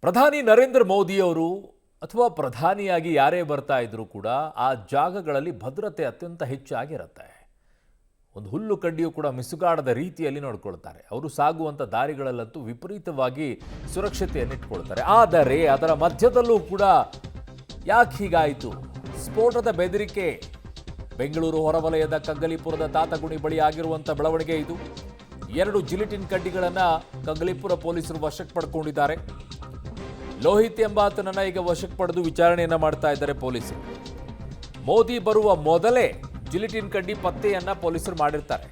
ಪ್ರಧಾನಿ ನರೇಂದ್ರ ಮೋದಿಯವರು ಅಥವಾ ಪ್ರಧಾನಿಯಾಗಿ ಯಾರೇ ಬರ್ತಾ ಇದ್ರೂ ಕೂಡ ಆ ಜಾಗಗಳಲ್ಲಿ ಭದ್ರತೆ ಅತ್ಯಂತ ಹೆಚ್ಚಾಗಿರುತ್ತೆ. ಒಂದು ಹುಲ್ಲು ಕಡ್ಡಿಯೂ ಕೂಡ ಮಿಸುಗಾಡದ ರೀತಿಯಲ್ಲಿ ನೋಡ್ಕೊಳ್ತಾರೆ. ಅವರು ಸಾಗುವಂಥ ದಾರಿಗಳಲ್ಲಂತೂ ವಿಪರೀತವಾಗಿ ಸುರಕ್ಷತೆಯನ್ನು ಇಟ್ಕೊಳ್ತಾರೆ. ಆದರೆ ಅದರ ಮಧ್ಯದಲ್ಲೂ ಕೂಡ ಯಾಕೆ ಹೀಗಾಯಿತು? ಸ್ಫೋಟದ ಬೆದರಿಕೆ. ಬೆಂಗಳೂರು ಹೊರವಲಯದ ಕಗ್ಗಲೀಪುರದ ತಾತಗುಣಿ ಬಳಿ ಆಗಿರುವಂಥ ಬೆಳವಣಿಗೆ ಇದು. 2 ಜಿಲಿಟಿನ್ ಕಡ್ಡಿಗಳನ್ನು ಕಗ್ಗಲೀಪುರ ಪೊಲೀಸರು ವಶಕ್ಕೆ ಪಡ್ಕೊಂಡಿದ್ದಾರೆ. ಲೋಹಿತ್ ಎಂಬಾತನನ್ನ ಈಗ ವಶಕ್ಕೆ ಪಡೆದು ವಿಚಾರಣೆಯನ್ನ ಮಾಡ್ತಾ ಇದ್ದಾರೆ ಪೊಲೀಸರು. ಮೋದಿ ಬರುವ ಮೊದಲೇ ಜಿಲಿಟಿನ್ ಕಡ್ಡಿ ಪತ್ತೆಯನ್ನ ಪೊಲೀಸರು ಮಾಡಿರ್ತಾರೆ.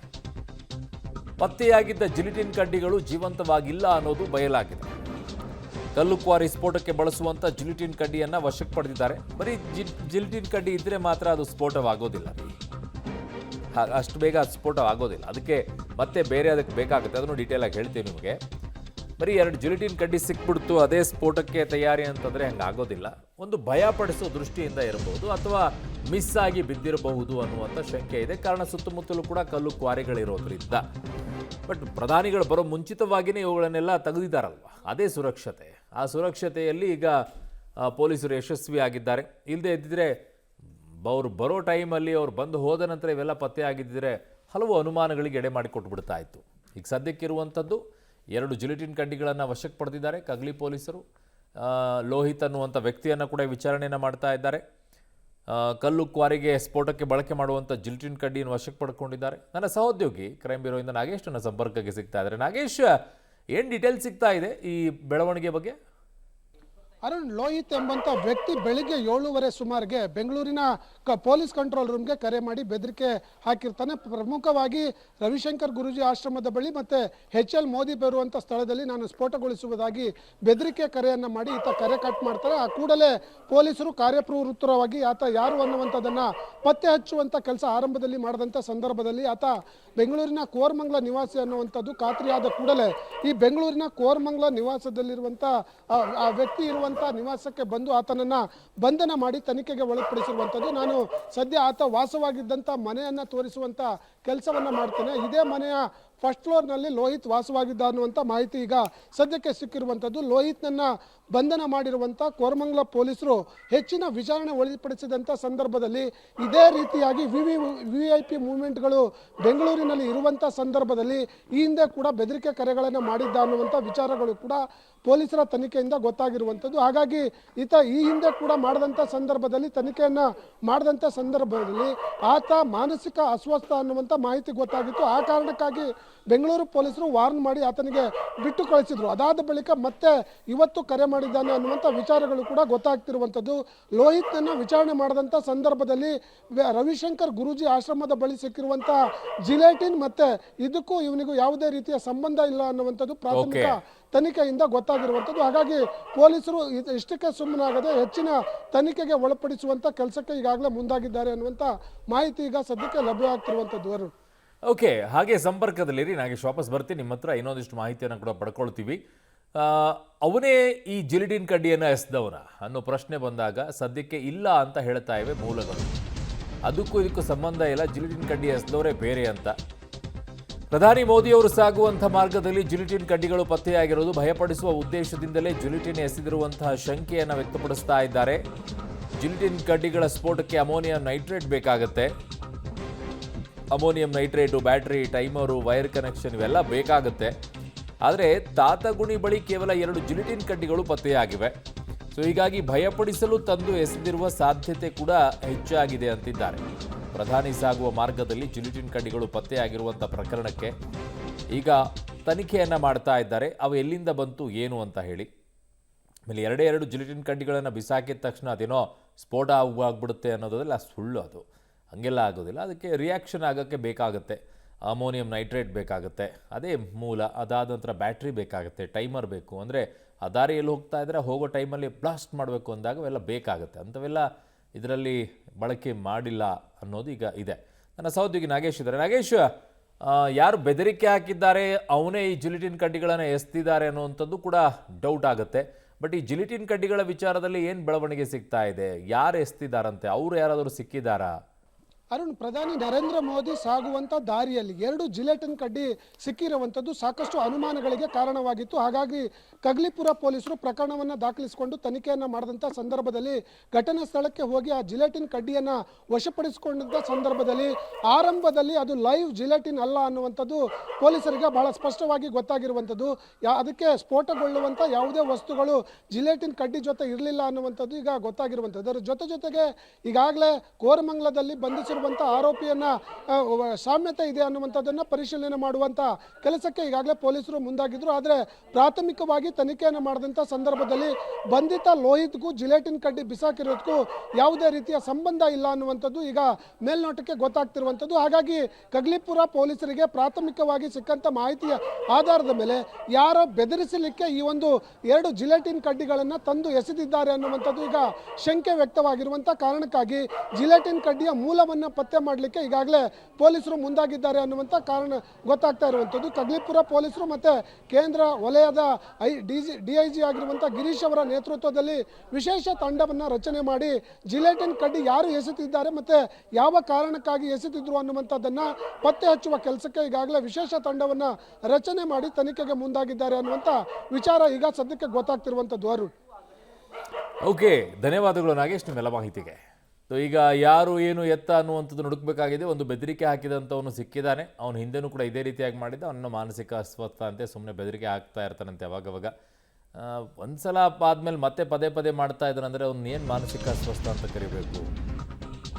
ಪತ್ತೆಯಾಗಿದ್ದ ಜಿಲಿಟಿನ್ ಕಡ್ಡಿಗಳು ಜೀವಂತವಾಗಿಲ್ಲ ಅನ್ನೋದು ಬಯಲಾಗಿದೆ. ಕಲ್ಲು ಕ್ವಾರಿ ಸ್ಫೋಟಕ್ಕೆ ಬಳಸುವಂತ ಜಿಲಿಟಿನ್ ಕಡ್ಡಿಯನ್ನ ವಶಕ್ಕೆ ಪಡೆದಿದ್ದಾರೆ. ಬರೀ ಜಿಲಿಟಿನ್ ಕಡ್ಡಿ ಇದ್ರೆ ಮಾತ್ರ ಅದು ಸ್ಫೋಟವಾಗೋದಿಲ್ಲ. ಅಷ್ಟು ಬೇಗ ಸ್ಫೋಟ ಆಗೋದಿಲ್ಲ. ಅದಕ್ಕೆ ಮತ್ತೆ ಬೇರೆ ಅದಕ್ಕೆ ಬೇಕಾಗುತ್ತೆ. ಅದನ್ನು ಡೀಟೇಲ್ ಆಗಿ ಹೇಳ್ತೀವಿ ನಿಮಗೆ. ಬರೀ 2 ಜಿಲಿಟಿನ್ ಕಡ್ಡಿ ಸಿಕ್ಬಿಡ್ತು ಅದೇ ಸ್ಫೋಟಕ್ಕೆ ತಯಾರಿ ಅಂತಂದರೆ ಹಂಗಾಗೋದಿಲ್ಲ. ಒಂದು ಭಯ ಪಡಿಸೋ ದೃಷ್ಟಿಯಿಂದ ಇರಬಹುದು ಅಥವಾ ಮಿಸ್ ಆಗಿ ಬಿದ್ದಿರಬಹುದು ಅನ್ನುವಂಥ ಶಂಕೆ ಇದೆ. ಕಾರಣ ಸುತ್ತಮುತ್ತಲೂ ಕೂಡ ಕಲ್ಲು ಕ್ವಾರಿಗಳಿರೋದ್ರಿಂದ. ಬಟ್ ಪ್ರಧಾನಿಗಳು ಬರೋ ಮುಂಚಿತವಾಗಿಯೇ ಇವುಗಳನ್ನೆಲ್ಲ ತೆಗೆದಿದ್ದಾರಲ್ವ, ಅದೇ ಸುರಕ್ಷತೆ. ಆ ಸುರಕ್ಷತೆಯಲ್ಲಿ ಈಗ ಪೊಲೀಸರು ಯಶಸ್ವಿಯಾಗಿದ್ದಾರೆ. ಇಲ್ಲದೆ ಇದ್ದಿದ್ರೆ ಅವ್ರು ಬರೋ ಟೈಮಲ್ಲಿ ಅವ್ರು ಬಂದು ಹೋದ ನಂತರ ಇವೆಲ್ಲ ಪತ್ತೆ ಆಗಿದ್ದರೆ ಹಲವು ಅನುಮಾನಗಳಿಗೆ ಎಡೆ ಮಾಡಿಕೊಟ್ಬಿಡ್ತಾ ಇತ್ತು. ಈಗ ಸದ್ಯಕ್ಕಿರುವಂಥದ್ದು 2 ಜಿಲಿಟಿನ್ ಕಡ್ಡಿಗಳನ್ನು ವಶಕ್ಕೆ ಪಡೆದಿದ್ದಾರೆ ಕಗ್ಲಿ ಪೊಲೀಸರು. ಲೋಹಿತ್ ಅನ್ನುವಂಥ ವ್ಯಕ್ತಿಯನ್ನು ಕೂಡ ವಿಚಾರಣೆಯನ್ನು ಮಾಡ್ತಾ ಇದ್ದಾರೆ. ಕಲ್ಲು ಕ್ವಾರಿಗೆ ಸ್ಫೋಟಕ್ಕೆ ಬಳಕೆ ಮಾಡುವಂಥ ಜಿಲಿಟಿನ್ ಕಡ್ಡಿಯನ್ನು ವಶಕ್ಕೆ ಪಡ್ಕೊಂಡಿದ್ದಾರೆ. ನನ್ನ ಸಹೋದ್ಯೋಗಿ ಕ್ರೈಮ್ ಬ್ಯೂರೋಯಿಂದ ನಾಗೇಶ್ ನನ್ನ ಸಂಪರ್ಕಕ್ಕೆ ಸಿಗ್ತಾ ಇದ್ದಾರೆ. ನಾಗೇಶ್, ಏನು ಡೀಟೇಲ್ ಸಿಗ್ತಾ ಇದೆ ಈ ಬೆಳವಣಿಗೆ ಬಗ್ಗೆ? ಅರುಣ್, ಲೋಹಿತ್ ಎಂಬಂಥ ವ್ಯಕ್ತಿ ಬೆಳಿಗ್ಗೆ 7:30 ಸುಮಾರಿಗೆ ಬೆಂಗಳೂರಿನ ಪೊಲೀಸ್ ಕಂಟ್ರೋಲ್ ರೂಮ್ಗೆ ಕರೆ ಮಾಡಿ ಬೆದರಿಕೆ ಹಾಕಿರ್ತಾನೆ. ಪ್ರಮುಖವಾಗಿ ರವಿಶಂಕರ್ ಗುರೂಜಿ ಆಶ್ರಮದ ಬಳಿ ಮತ್ತು HL ಮೋದಿ ಬರುವಂಥ ಸ್ಥಳದಲ್ಲಿ ನಾನು ಸ್ಫೋಟಗೊಳಿಸುವುದಾಗಿ ಬೆದರಿಕೆ ಕರೆಯನ್ನು ಮಾಡಿ ಈತ ಕರೆ ಕಟ್ ಮಾಡ್ತಾರೆ. ಆ ಕೂಡಲೇ ಪೊಲೀಸರು ಕಾರ್ಯಪ್ರವೃತ್ತರಾಗಿ ಆತ ಯಾರು ಅನ್ನುವಂಥದ್ದನ್ನು ಪತ್ತೆ ಹಚ್ಚುವಂಥ ಕೆಲಸ ಆರಂಭದಲ್ಲಿ ಮಾಡಿದಂಥ ಸಂದರ್ಭದಲ್ಲಿ ಆತ ಬೆಂಗಳೂರಿನ ಕೋರಮಂಗಲ ನಿವಾಸಿ ಅನ್ನುವಂಥದ್ದು ಖಾತ್ರಿಯಾದ ಕೂಡಲೇ ಈ ಬೆಂಗಳೂರಿನ ಕೋರಮಂಗಲ ನಿವಾಸದಲ್ಲಿರುವಂಥ ಆ ವ್ಯಕ್ತಿ ಇರುವಂಥ ನಿವಾಸಕ್ಕೆ ಬಂದು ಆತನನ್ನು ಬಂಧನ ಮಾಡಿ ತನಿಖೆಗೆ ಒಳಪಡಿಸಿರುವಂಥದ್ದು. ನಾನು ಸದ್ಯ ಆತ ವಾಸವಾಗಿದ್ದಂಥ ಮನೆಯನ್ನು ತೋರಿಸುವಂಥ ಕೆಲಸವನ್ನು ಮಾಡ್ತೇನೆ. ಇದೇ ಮನೆಯ ಫಸ್ಟ್ ಫ್ಲೋರ್ನಲ್ಲಿ ಲೋಹಿತ್ ವಾಸವಾಗಿದ್ದ ಅನ್ನುವಂಥ ಮಾಹಿತಿ ಈಗ ಸದ್ಯಕ್ಕೆ ಸಿಕ್ಕಿರುವಂಥದ್ದು. ಲೋಹಿತ್ನನ್ನು ಬಂಧನ ಮಾಡಿರುವಂಥ ಕೋರಮಂಗಲ ಪೊಲೀಸರು ಹೆಚ್ಚಿನ ವಿಚಾರಣೆ ಒಳಪಡಿಸಿದಂಥ ಸಂದರ್ಭದಲ್ಲಿ ಇದೇ ರೀತಿಯಾಗಿ VIP ಮೂವ್ಮೆಂಟ್ಗಳು ಬೆಂಗಳೂರಿನಲ್ಲಿ ಇರುವಂಥ ಸಂದರ್ಭದಲ್ಲಿ ಈ ಹಿಂದೆ ಕೂಡ ಬೆದರಿಕೆ ಕರೆಗಳನ್ನು ಮಾಡಿದ್ದ ಅನ್ನುವಂಥ ವಿಚಾರಗಳು ಕೂಡ ಪೊಲೀಸರ ತನಿಖೆಯಿಂದ ಗೊತ್ತಾಗಿರುವಂಥದ್ದು. ಹಾಗಾಗಿ ಈತ ಈ ಹಿಂದೆ ಕೂಡ ಮಾಡಿದಂಥ ಸಂದರ್ಭದಲ್ಲಿ ತನಿಖೆಯನ್ನು ಮಾಡಿದಂಥ ಸಂದರ್ಭದಲ್ಲಿ ಆತ ಮಾನಸಿಕ ಅಸ್ವಸ್ಥ ಅನ್ನುವಂಥ ಮಾಹಿತಿ ಗೊತ್ತಾಗಿತ್ತು. ಆ ಕಾರಣಕ್ಕಾಗಿ ಬೆಂಗಳೂರು ಪೊಲೀಸರು ವಾರ್ನ್ ಮಾಡಿ ಆತನಿಗೆ ಬಿಟ್ಟು ಕಳಿಸಿದ್ರು. ಅದಾದ ಬಳಿಕ ಮತ್ತೆ ಇವತ್ತು ಕರೆ ಮಾಡಿದ್ದಾನೆ ಅನ್ನುವಂಥ ವಿಚಾರಗಳು ಕೂಡ ಗೊತ್ತಾಗ್ತಿರುವಂಥದ್ದು. ಲೋಹಿತ್ನನ್ನು ವಿಚಾರಣೆ ಮಾಡಿದಂಥ ಸಂದರ್ಭದಲ್ಲಿ ರವಿಶಂಕರ್ ಗುರೂಜಿ ಆಶ್ರಮದ ಬಳಿ ಸಿಕ್ಕಿರುವಂಥ ಜಿಲೆಟಿನ್ ಮತ್ತೆ ಇದಕ್ಕೂ ಇವನಿಗೂ ಯಾವುದೇ ರೀತಿಯ ಸಂಬಂಧ ಇಲ್ಲ ಅನ್ನುವಂಥದ್ದು ಪ್ರಾಥಮಿಕ ತನಿಖೆಯಿಂದ ಗೊತ್ತಾಗಿರುವಂಥದ್ದು. ಹಾಗಾಗಿ ಪೊಲೀಸರು ಇಷ್ಟಕ್ಕೆ ಸುಮ್ಮನಾಗದೆ ಹೆಚ್ಚಿನ ತನಿಖೆಗೆ ಒಳಪಡಿಸುವಂಥ ಕೆಲಸಕ್ಕೆ ಈಗಾಗಲೇ ಮುಂದಾಗಿದ್ದಾರೆ ಅನ್ನುವಂಥ ಮಾಹಿತಿ ಈಗ ಸದ್ಯಕ್ಕೆ ಲಭ್ಯವಾಗ್ತಿರುವಂಥದ್ದು. ಓಕೆ, ಹಾಗೆ ಸಂಪರ್ಕದಲ್ಲಿರಿ. ನಾಗೇಶ್, ವಾಪಸ್ ಬರ್ತೀನಿ ನಿಮ್ಮ ಹತ್ರ. ಇನ್ನೊಂದಿಷ್ಟು ಮಾಹಿತಿಯನ್ನು ಕೂಡ ಪಡ್ಕೊಳ್ತೀವಿ. ಅವನೇ ಈ ಜಿಲಿಟಿನ್ ಕಡ್ಡಿಯನ್ನು ಎಸೆದವನ ಅನ್ನೋ ಪ್ರಶ್ನೆ ಬಂದಾಗ ಸದ್ಯಕ್ಕೆ ಇಲ್ಲ ಅಂತ ಹೇಳ್ತಾ ಇವೆ ಮೂಲಗಳು. ಅದಕ್ಕೂ ಇದಕ್ಕೂ ಸಂಬಂಧ ಇಲ್ಲ, ಜಿಲಿಟಿನ್ ಕಡ್ಡಿ ಎಸೆದವರೇ ಬೇರೆ ಅಂತ. ಪ್ರಧಾನಿ ಮೋದಿಯವರು ಸಾಗುವಂಥ ಮಾರ್ಗದಲ್ಲಿ ಜಿಲಿಟಿನ್ ಕಡ್ಡಿಗಳು ಪತ್ತೆಯಾಗಿರೋದು ಭಯಪಡಿಸುವ ಉದ್ದೇಶದಿಂದಲೇ ಜಿಲಿಟಿನ್ ಎಸೆದಿರುವಂತಹ ಶಂಕೆಯನ್ನು ವ್ಯಕ್ತಪಡಿಸ್ತಾ ಇದ್ದಾರೆ. ಜಿಲಿಟಿನ್ ಕಡ್ಡಿಗಳ ಸ್ಫೋಟಕ್ಕೆ ಅಮೋನಿಯಂ ನೈಟ್ರೇಟ್ ಬೇಕಾಗುತ್ತೆ. Ammonium nitrate, battery, timer, wire connection ಇವೆಲ್ಲ ಬೇಕಾಗುತ್ತೆ. ಆದರೆ ತಾತಗುಣಿ ಬಳಿ ಕೇವಲ 2 ಜಿಲಿಟಿನ್ ಕಡ್ಡಿಗಳು ಪತ್ತೆಯಾಗಿವೆ. ಸೊ ಹೀಗಾಗಿ ಭಯಪಡಿಸಲು ತಂದು ಎಸೆದಿರುವ ಸಾಧ್ಯತೆ ಕೂಡ ಹೆಚ್ಚಾಗಿದೆ ಅಂತಿದ್ದಾರೆ. ಪ್ರಧಾನಿ ಸಾಗುವ ಮಾರ್ಗದಲ್ಲಿ ಜಿಲಿಟಿನ್ ಕಡ್ಡಿಗಳು ಪತ್ತೆಯಾಗಿರುವಂಥ ಪ್ರಕರಣಕ್ಕೆ ಈಗ ತನಿಖೆಯನ್ನು ಮಾಡ್ತಾ ಇದ್ದಾರೆ. ಅವು ಎಲ್ಲಿಂದ ಬಂತು ಏನು ಅಂತ ಹೇಳಿ. ಆಮೇಲೆ 2 ಜಿಲಿಟಿನ್ ಕಡ್ಡಿಗಳನ್ನು ಬಿಸಾಕಿದ ತಕ್ಷಣ ಅದೇನೋ ಸ್ಫೋಟ ಆಗ್ಬಿಡುತ್ತೆ ಅನ್ನೋದಲ್ಲ, ಸುಳ್ಳು. ಅದು ಹಂಗೆಲ್ಲ ಆಗೋದಿಲ್ಲ. ಅದಕ್ಕೆ ರಿಯಾಕ್ಷನ್ ಆಗೋಕ್ಕೆ ಬೇಕಾಗುತ್ತೆ. ಅಮೋನಿಯಂ ನೈಟ್ರೇಟ್ ಬೇಕಾಗುತ್ತೆ, ಅದೇ ಮೂಲ. ಅದಾದ ನಂತರ ಬ್ಯಾಟ್ರಿ ಬೇಕಾಗುತ್ತೆ, ಟೈಮರ್ ಬೇಕು. ಅಂದರೆ ಆ ದಾರಿಯಲ್ಲಿ ಹೋಗ್ತಾ ಇದ್ದರೆ ಹೋಗೋ ಟೈಮಲ್ಲಿ ಬ್ಲಾಸ್ಟ್ ಮಾಡಬೇಕು ಅಂದಾಗ ಅವೆಲ್ಲ ಬೇಕಾಗುತ್ತೆ. ಅಂಥವೆಲ್ಲ ಇದರಲ್ಲಿ ಬಳಕೆ ಮಾಡಿಲ್ಲ ಅನ್ನೋದು ಈಗ ಇದೆ. ನನ್ನ ಸಹೋದ್ಯೋಗಿ ನಾಗೇಶ್ ಇದ್ದಾರೆ. ನಾಗೇಶ್, ಯಾರು ಬೆದರಿಕೆ ಹಾಕಿದ್ದಾರೆ ಅವನೇ ಈ ಜಿಲಿಟಿನ್ ಕಡ್ಡಿಗಳನ್ನು ಎಸ್ತಿದ್ದಾರೆ ಅನ್ನುವಂಥದ್ದು ಕೂಡ ಡೌಟ್ ಆಗುತ್ತೆ. ಬಟ್ ಈ ಜಿಲಿಟಿನ್ ಕಡ್ಡಿಗಳ ವಿಚಾರದಲ್ಲಿ ಏನು ಬೆಳವಣಿಗೆ ಸಿಗ್ತಾ ಇದೆ? ಯಾರು ಎಸ್ತಿದ್ದಾರಂತೆ? ಅವರು ಯಾರಾದರೂ ಸಿಕ್ಕಿದ್ದಾರಾ? ಅರುಣ್, ಪ್ರಧಾನಿ ನರೇಂದ್ರ ಮೋದಿ ಸಾಗುವಂತ ದಾರಿಯಲ್ಲಿ 2 ಜಿಲೆಟಿನ್ ಕಡ್ಡಿ ಸಿಕ್ಕಿರುವಂಥದ್ದು ಸಾಕಷ್ಟು ಅನುಮಾನಗಳಿಗೆ ಕಾರಣವಾಗಿತ್ತು. ಹಾಗಾಗಿ ಕಗ್ಲಿಪುರ ಪೊಲೀಸರು ಪ್ರಕರಣವನ್ನು ದಾಖಲಿಸಿಕೊಂಡು ತನಿಖೆಯನ್ನು ಮಾಡಿದಂಥ ಸಂದರ್ಭದಲ್ಲಿ ಘಟನಾ ಸ್ಥಳಕ್ಕೆ ಹೋಗಿ ಆ ಜಿಲೆಟಿನ್ ಕಡ್ಡಿಯನ್ನು ವಶಪಡಿಸಿಕೊಂಡಂಥ ಸಂದರ್ಭದಲ್ಲಿ ಆರಂಭದಲ್ಲಿ ಅದು ಲೈವ್ ಜಿಲೆಟಿನ್ ಅಲ್ಲ ಅನ್ನುವಂಥದ್ದು ಪೊಲೀಸರಿಗೆ ಬಹಳ ಸ್ಪಷ್ಟವಾಗಿ ಗೊತ್ತಾಗಿರುವಂಥದ್ದು. ಅದಕ್ಕೆ ಸ್ಫೋಟಗೊಳ್ಳುವಂಥ ಯಾವುದೇ ವಸ್ತುಗಳು ಜಿಲೆಟಿನ್ ಕಡ್ಡಿ ಜೊತೆ ಇರಲಿಲ್ಲ ಅನ್ನುವಂಥದ್ದು ಈಗ ಗೊತ್ತಾಗಿರುವಂಥದ್ದು. ಅದರ ಜೊತೆಗೆ ಈಗಾಗಲೇ ಕೋರಮಂಗಲದಲ್ಲಿ ಬಂಧಿಸಿರುವಂಥ ಆರೋಪಿಯನ್ನ ಸಾಮ್ಯತೆ ಇದೆ ಅನ್ನುವಂಥದ್ದನ್ನು ಪರಿಶೀಲನೆ ಮಾಡುವಂಥ ಕೆಲಸಕ್ಕೆ ಈಗಾಗಲೇ ಪೊಲೀಸರು ಮುಂದಾಗಿದ್ರು. ಆದರೆ ಪ್ರಾಥಮಿಕವಾಗಿ ತನಿಖೆಯನ್ನು ಮಾಡಿದಂಥ ಸಂದರ್ಭದಲ್ಲಿ ಬಂಧಿತ ಲೋಹಿತ್ಗೂ ಜಿಲೆಟಿನ್ ಕಡ್ಡಿ ಬಿಸಾಕಿರೋದಕ್ಕೂ ಯಾವುದೇ ರೀತಿಯ ಸಂಬಂಧ ಇಲ್ಲ ಅನ್ನುವಂಥದ್ದು ಈಗ ಮೇಲ್ನೋಟಕ್ಕೆ ಗೊತ್ತಾಗ್ತಿರುವಂಥದ್ದು. ಹಾಗಾಗಿ ಕಗ್ಲಿಪುರ ಪೊಲೀಸರಿಗೆ ಪ್ರಾಥಮಿಕವಾಗಿ ಸಿಕ್ಕಂಥ ಮಾಹಿತಿಯ ಆಧಾರದ ಮೇಲೆ ಯಾರೋ ಬೆದರಿಸಲಿಕ್ಕೆ ಈ ಒಂದು 2 ಜಿಲೆಟಿನ್ ಕಡ್ಡಿಗಳನ್ನು ತಂದು ಎಸೆದಿದ್ದಾರೆ ಅನ್ನುವಂಥದ್ದು ಈಗ ಶಂಕೆ ವ್ಯಕ್ತವಾಗಿರುವಂಥ ಕಾರಣಕ್ಕಾಗಿ ಜಿಲೆಟಿನ್ ಕಡ್ಡಿಯ ಮೂಲವನ್ನು ಪತ್ತೆ ಮಾಡಲಿಕ್ಕೆ ಈಗಾಗಲೇ ಪೊಲೀಸರು ಮುಂದಾಗಿದ್ದಾರೆ ಅನ್ನುವಂಥ ಕಾರಣ ಗೊತ್ತಾಗ್ತಾ ಇರುವಂಥದ್ದು. ಕಗ್ಲಿಪುರ ಪೊಲೀಸರು ಮತ್ತು ಕೇಂದ್ರ ವಲಯದ DIG ಆಗಿರುವಂಥ ಗಿರೀಶ್ ಅವರ ನೇತೃತ್ವದಲ್ಲಿ ವಿಶೇಷ ತಂಡವನ್ನು ರಚನೆ ಮಾಡಿ ಜಿಲೆಟಿನ್ ಕಡ್ಡಿ ಯಾರು ಎಸೆತಿದ್ದಾರೆ ಮತ್ತು ಯಾವ ಕಾರಣಕ್ಕಾಗಿ ಎಸೆತಿದ್ರು ಅನ್ನುವಂಥದ್ದನ್ನು ಪತ್ತೆ ಹಚ್ಚುವ ಕೆಲಸಕ್ಕೆ ಈಗಾಗಲೇ ವಿಶೇಷ ತಂಡವನ್ನು ರಚನೆ ಮಾಡಿ ತನಿಖೆಗೆ ಮುಂದಾಗಿದ್ದಾರೆ ಅನ್ನುವಂಥ ವಿಚಾರ ಈಗ ಸದ್ಯಕ್ಕೆ ಗೊತ್ತಾಗ್ತಿರುವಂಥದ್ದು. ಅರುಣ್, ಓಕೆ, ಧನ್ಯವಾದಗಳು ನಾಗೇಶ್ ನಿಮ್ಮೆಲ್ಲ ಮಾಹಿತಿಗೆ. ಸೊ ಈಗ ಯಾರು ಏನು ಎತ್ತ ಅನ್ನುವಂಥದ್ದು ಹುಡುಕಬೇಕಾಗಿದೆ. ಒಂದು ಬೆದರಿಕೆ ಹಾಕಿದಂಥವನು ಸಿಕ್ಕಿದ್ದಾನೆ. ಅವನು ಹಿಂದೆನೂ ಕೂಡ ಇದೇ ರೀತಿಯಾಗಿ ಮಾಡಿದ್ದ. ಅವನ ಮಾನಸಿಕ ಅಸ್ವಸ್ಥ ಅಂತೆ ಸುಮ್ಮನೆ ಬೆದರಿಕೆ ಹಾಕ್ತಾ ಇರ್ತಾನಂತೆ ಅವಾಗವಾಗ. ಒಂದ್ಸಲ ಆದಮೇಲೆ ಮತ್ತೆ ಪದೇ ಮಾಡ್ತಾ ಇದ್ದಾನಂದರೆ ಅವ್ನು ಏನು ಮಾನಸಿಕ ಅಸ್ವಸ್ಥ ಅಂತ ಕರಿಬೇಕು?